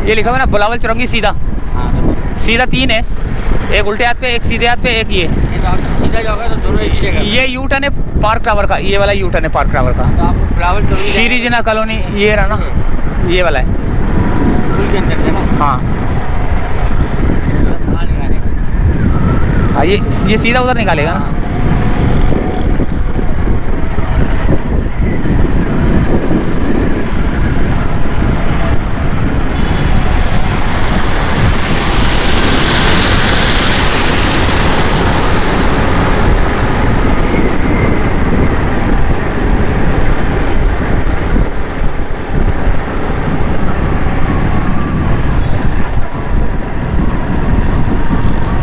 ये लिखा हुआ ना बिलावल चौरंगी सीधा। सीधा 3 है, एक उल्टे हाथ पे, एक सीधे हाथ पे, एक ये तो आप सीधा जाओगे तो दोनों एक ही जगह। ये यू टर्न है पार्क टावर का, ये वाला यू टर्न है पार्क टावर का। तो आपको बिलावल चौरंगी श्री जिना कॉलोनी ये रहा ना, ये वाला है। पुल के अंदर से ना। हाँ हाँ, ये सीधा उधर निकालेगा ना।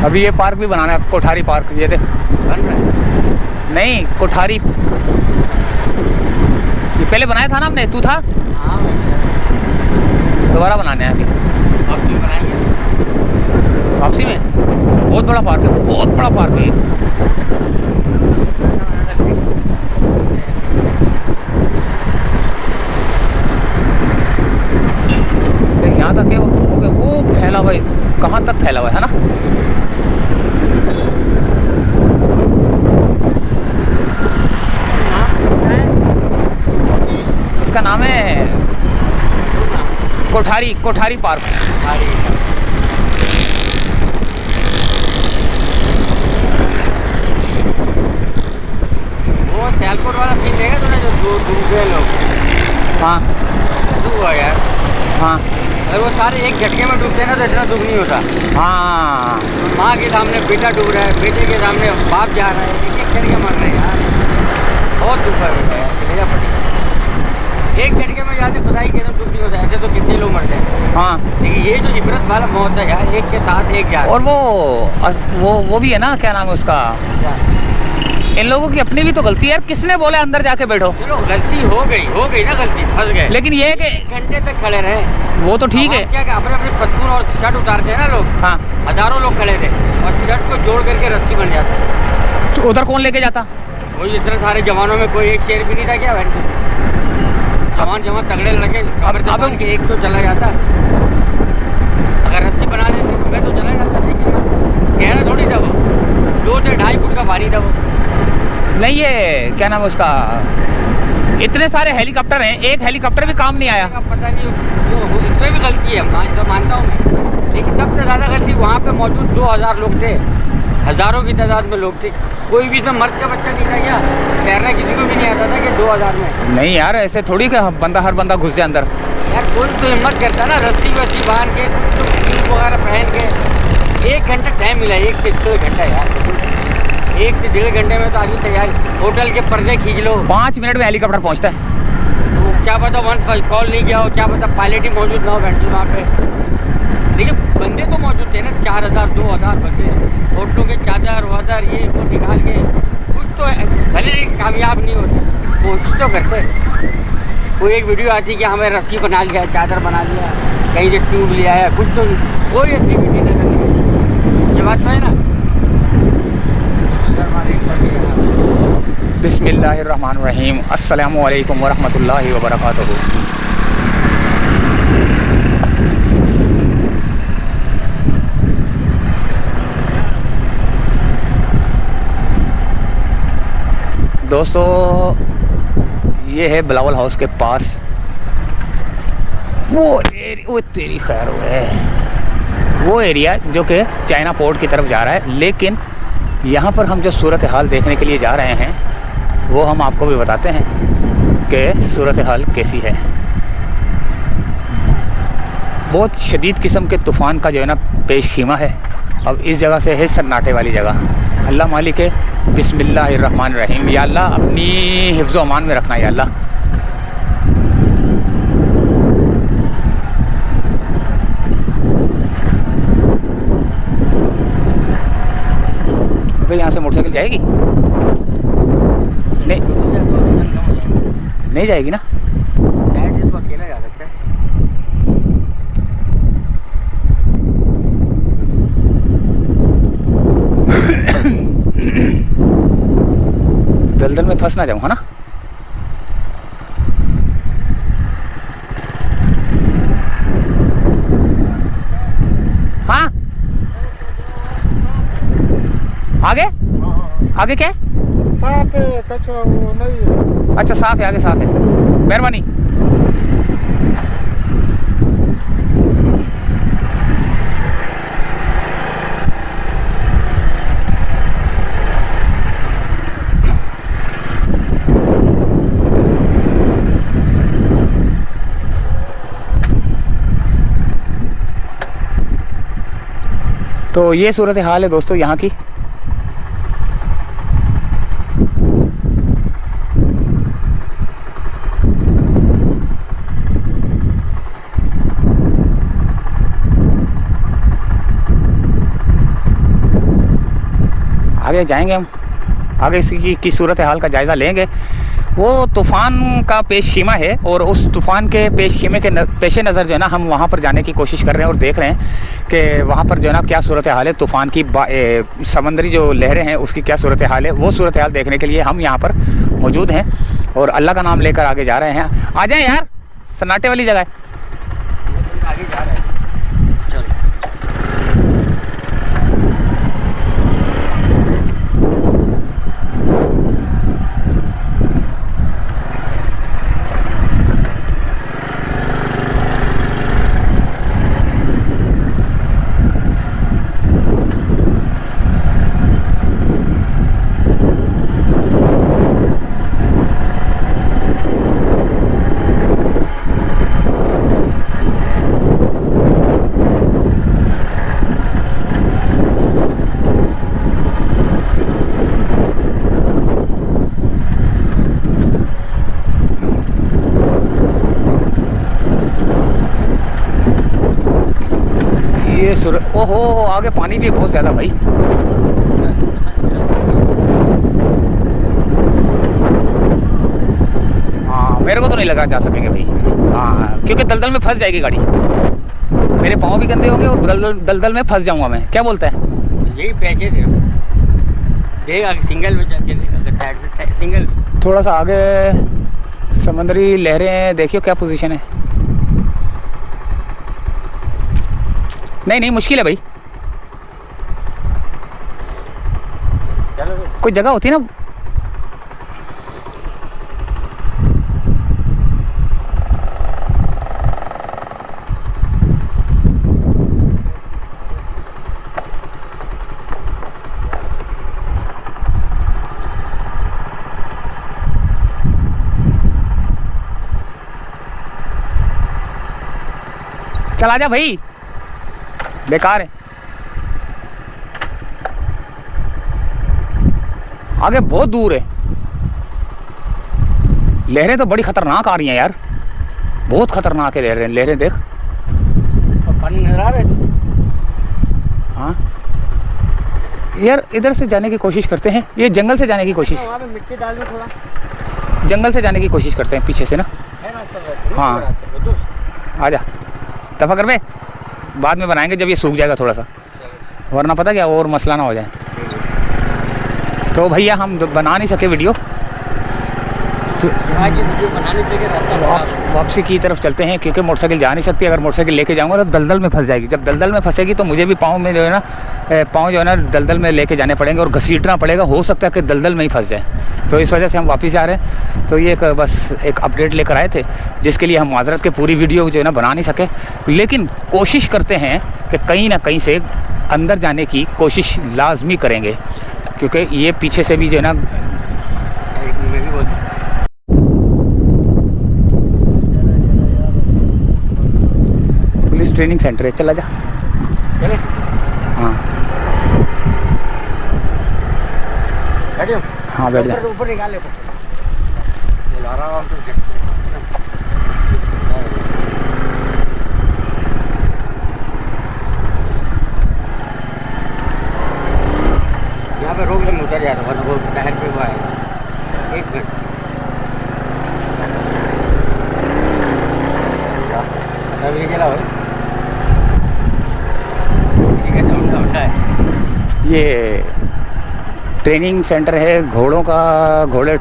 अभी ये पार्क भी बनाना है, कोठारी पार्क। ये देख बन रहा है। नहीं, कोठारी ये पहले बनाया था ना हमने, तू था। हाँ दोबारा बनाने हैं अभी। अब भी बनाएंगे वापसी में। बहुत बड़ा पार्क है, बहुत बड़ा पार्क है ये। यहाँ तक है वो फैला हुआ है, कहाँ तक फैला हुआ है ना। इसका नाम है कोठारी पार्क। वो सियालकोट वाला सीन देगा तूने, जो डूब गए लोग। हाँ डूब हुआ यार। हाँ अगर वो सारे एक झटके में डूबते ना तो इतना दुख नहीं होता। हाँ, माँ के सामने बेटा डूब रहा है, बेटे के सामने बाप जा रहा है, एक एक करके मर रहे हैं यार। बहुत दुख है यार, चलेगा पड़ेगा। एक झटके में जाते खुदाई के दुख नहीं होता, ऐसे तो कितने लोग मरते हैं। हाँ। लेकिन ये जो इबरत वाला मौत है यार, एक के साथ एक जा। और वो भी है ना, क्या नाम है उसका, इन लोगों की अपनी भी तो गलती है यार। किसने बोला अंदर जाके बैठो। चलो गलती हो गई ना, गलती फंस गए। लेकिन ये है कि घंटे तक खड़े रहे, वो तो ठीक है। क्या अपने अपने पत्तून और शर्ट उतारते हैं ना लोग। हाँ, हजारों लोग खड़े थे और शर्ट को जोड़ करके रस्सी बन जाता। तो उधर कौन लेके जाता। वो इतने सारे जवानों में कोई एक शेर भी नहीं था क्या भाई। जवान तगड़े लड़के अब के एक तो चला जाता। अगर रस्सी बना देते तो मैं तो चला जाता, लेकिन गहरा थोड़ी था वो, 2 से 2.5 फुट का भारी था वो। नहीं, ये क्या नाम है उसका, इतने सारे हेलीकॉप्टर हैं, एक हेलीकॉप्टर भी काम नहीं आया। पता नहीं इसमें भी गलती है, मानता हूँ मैं। लेकिन सबसे ज़्यादा गलती वहाँ पे मौजूद 2000 लोग थे, हज़ारों की तादाद में लोग थे। कोई भी इसमें मर्द का बच्चा नहीं था क्या? तैरना किसी को भी नहीं आता था कि 2000 में। नहीं यार, ऐसे थोड़ी कि हर बंदा घुस जाए अंदर। यार कोई तो हिम्मत करता ना, रस्सी वस्सी बांध के, टूप वगैरह पहन के। 1 घंटा टाइम मिला, 1 से 1.5 घंटा यार। 1 से 1.5 घंटे में तो आदमी तैयार, होटल के पर्दे खींच लो। 5 मिनट में हेलीकॉप्टर पहुंचता है। तो क्या पता 1 कॉल नहीं गया हो, क्या पता पायलट ही मौजूद ना हो घंटे वहाँ पे। लेकिन बंदे तो मौजूद थे ना, 4000 2000 बंदे, होटलों के चादर वादर ये वो निकाल के। कुछ तो भले कामयाब नहीं होते, कोशिश तो करते। कोई एक वीडियो आती कि हमें रस्सी बना लिया, चादर बना लिया, कहीं से ट्यूब लिया है, कुछ तो नहीं, कोई एक्टिविटी नजर नहीं। ये बात तो है ना। बिस्मिल्लाहिर्रहमानिर्रहीम, अस्सलामु अलैकुम वरहमतुल्लाहि वबरकातुहू। दोस्तों, ये है बिलावल हाउस के पास वो तेरी खैर वो एरिया जो कि चाइना पोर्ट की तरफ जा रहा है। लेकिन यहाँ पर हम जो सूरत हाल देखने के लिए जा रहे हैं वो हम आपको भी बताते हैं कि सूरत हाल कैसी है। बहुत शदीद किस्म के तूफ़ान का जो है ना पेशखीमा है। अब इस जगह से है सन्नाटे वाली जगह। अल्लाह मालिक है, बिस्मिल्लाहिर्रहमानिर्रहीम। या अल्लाह अपनी हिफ्ज़ व अमान में रखना या अल्लाह। भाई यहाँ से मोटरसाइकिल जाएगी? नहीं जाएगी ना। तो अकेला जा सकता है। दलदल में फंस ना जाऊँ, है ना। आगे आगे क्या है? साफ है, कच्चा वो नहीं है। अच्छा साफ है, आगे साफ है। मेहरबानी। तो ये सूरत हाल है दोस्तों यहाँ की। आगे जाएंगे हम, आगे की सूरत हाल का जायज़ा लेंगे। वो तूफ़ान का पेश शीमा है और उस तूफ़ान के पेश शीमे के पेश नज़र जो है ना हम वहाँ पर जाने की कोशिश कर रहे हैं और देख रहे हैं कि वहाँ पर जो है ना क्या सूरत हाल है, तूफ़ान की समंदरी जो लहरें हैं उसकी क्या सूरत हाल है। वो सूरत हाल देखने के लिए हम यहाँ पर मौजूद हैं और अल्लाह का नाम लेकर आगे जा रहे हैं। आ जाएँ यार, सन्नाटे वाली जगह है। आगे जा रहे हैं, चलो। ओहो आगे पानी भी बहुत ज़्यादा भाई। हाँ मेरे को तो नहीं लगा जा सकेंगे भाई। हाँ क्योंकि दलदल में फंस जाएगी गाड़ी, मेरे पाँव भी गंदे होंगे और दलदल में फंस जाऊंगा मैं। क्या बोलता है? यही पैसे थे देख, अगर सिंगल में चल के देख, अगर साइड से सिंगल थोड़ा सा आगे समंदरी लहरें देखियो क्या पोजीशन है। नहीं मुश्किल है भाई, चलो कोई जगह होती है ना। चल आजा भाई, बेकार है। आगे बहुत दूर है, लहरें तो बड़ी खतरनाक आ रही हैं यार, बहुत खतरनाक है लहरें देख। पानी नजर आ रहा है। हाँ यार इधर से जाने की कोशिश करते हैं, ये जंगल से जाने की कोशिश, वहाँ पे मिट्टी डाल दो थोड़ा, जंगल से जाने की कोशिश करते हैं पीछे से ना। है रास्ता। हाँ आजा, दफा कर बे, बाद में बनाएंगे जब ये सूख जाएगा थोड़ा सा, वरना पता क्या और मसला ना हो जाए। तो भैया हम बना नहीं सके वीडियो, तो वीडियो बनाने के रास्ता वापसी की तरफ चलते हैं क्योंकि मोटरसाइकिल जा नहीं सकती। अगर मोटरसाइकिल लेके जाऊंगा तो दलदल में फंस जाएगी, जब दलदल में फंसेगी तो मुझे भी पाँव में जो है ना दलदल में लेके जाने पड़ेंगे और घसीटना पड़ेगा, हो सकता है कि दलदल में ही फंस जाए। तो इस वजह से हम वापस आ रहे हैं। तो ये बस एक अपडेट लेकर आए थे जिसके लिए हम माजरत के पूरी वीडियो जो है ना बना नहीं सके, लेकिन कोशिश करते हैं कि कहीं ना कहीं से अंदर जाने की कोशिश लाजमी करेंगे क्योंकि ये पीछे से भी जो है ना पुलिस ट्रेनिंग सेंटर है। चला जा, चले। हाँ बैठो, हाँ बैठ जा। ऊपर निकाल ले, आराम से। यहाँ पे रोक ले, उतर जा रहा है वो टायर पे हुआ है। एक मिनट, अभी चला भाई, ठीक है, उल्टा है। ये ट्रेनिंग सेंटर है घोड़ों का, घोड़ों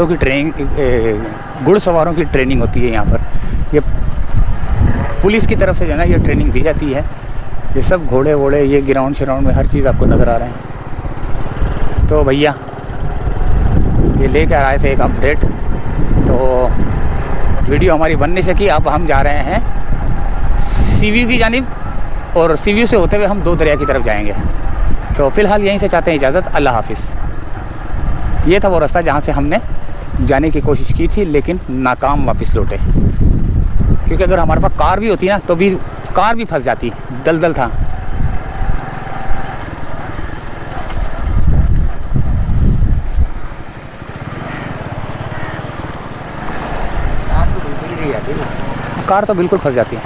की ट्रेनिंग, घुड़सवारों की ट्रेनिंग होती है यहाँ पर। ये पुलिस की तरफ से जो है ना ये ट्रेनिंग दी जाती है। ये सब घोड़े वोड़े, ये ग्राउंड श्राउंड में हर चीज़ आपको नज़र आ रहे हैं। तो भैया ये लेकर आए थे एक अपडेट, तो वीडियो हमारी बन नहीं सकी। अब हम जा रहे हैं सीव्यू की जानिब, और सीव्यू से होते हुए हम 2 दरिया की तरफ जाएंगे। तो फ़िलहाल यहीं से चाहते हैं इजाज़त, अल्लाह हाफिज़। ये था वो रास्ता जहाँ से हमने जाने की कोशिश की थी, लेकिन नाकाम वापस लौटे, क्योंकि अगर हमारे पास कार भी होती ना तो भी कार भी फंस जाती, दलदल था। कार तो बिल्कुल फंस जाती है।